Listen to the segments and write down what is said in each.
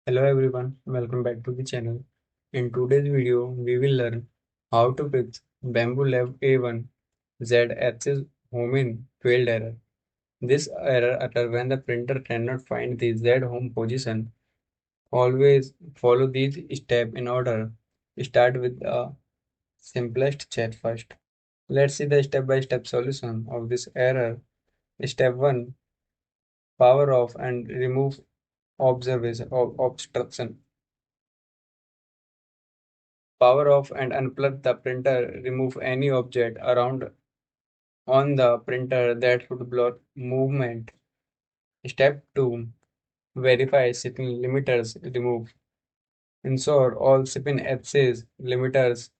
Hello everyone, welcome back to the channel. In today's video, we will learn how to fix Bambu Lab A1 Z-axis home-in failed error. This error occurs when the printer cannot find the Z home position. Always follow these steps in order. Start with the simplest check first. Let's see the step-by-step solution of this error. Step 1. Power off and remove obstruction. Power off and unplug the printer. Remove any object around on the printer that would block movement. Step 2. Verify shipping limiters. Remove. Ensure all shipping axis limiters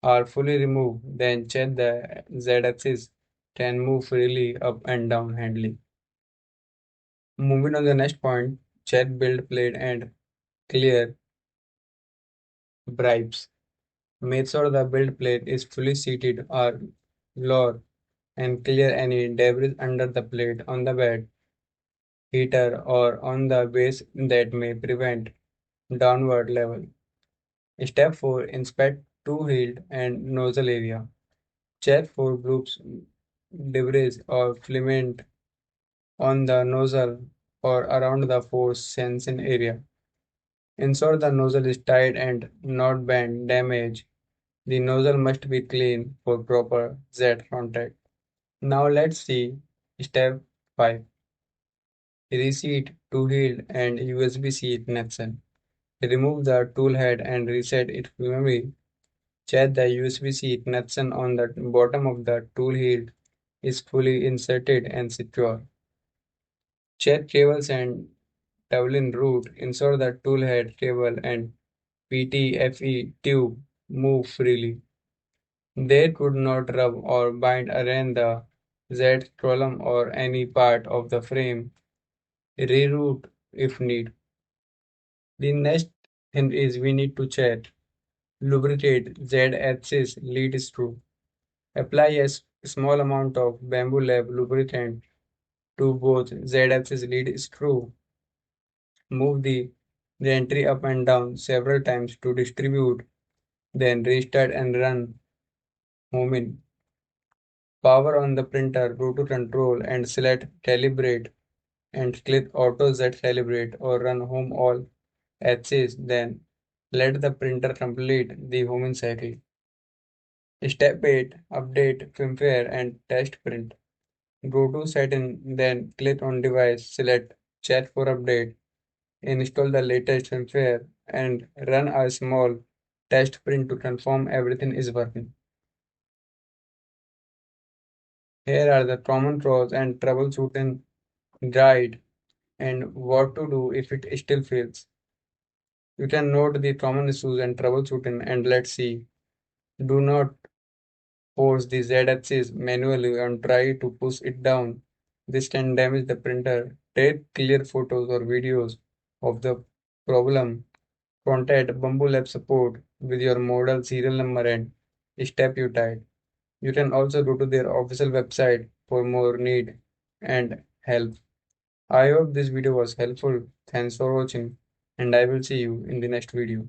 are fully removed. Then check the Z-axis can move freely up and down handling. Moving on the next point, check build plate and clear bribes. Make sure the build plate is fully seated or lower and clear any debris under the plate on the bed, heater, or on the base that may prevent downward level. Step 4. Inspect two head and nozzle area. Check for groups, debris, or filament on the nozzle or around the force sensing area. Ensure the nozzle is tight and not bent, damaged. The nozzle must be clean for proper Z contact. Now let's see step 5. Reset to head and USB-C connection. Remove the tool head and reset its memory. Check the USB-C connection on the bottom of the tool head is fully inserted and secure. Check cables and towel route. Ensure the tool head cable and PTFE tube move freely. They could not rub or bind around the Z column or any part of the frame. Reroute if need. The next thing is we need to check lubricate Z-axis lead screw. Apply a small amount of Bambu Lab lubricant to both Z-axis lead screw. Move the entry up and down several times to distribute, then restart and run home in. Power on the printer, go to control and select calibrate and click auto Z calibrate or run home all axis, then let the printer complete the homing cycle. Step 8. Update firmware and test print. Go to setting, then click on device, select check for update, install the latest firmware and run a small test print to confirm everything is working. Here are the common pros and troubleshooting guide and what to do if it still fails. You can note the common issues and troubleshooting and let's see. Do not force the Z-axis manually and try to push it down. This can damage the printer. Take clear photos or videos of the problem. Contact Bambu Lab support with your model serial number and step you type. You can also go to their official website for more need and help. I hope this video was helpful. Thanks for watching and I will see you in the next video.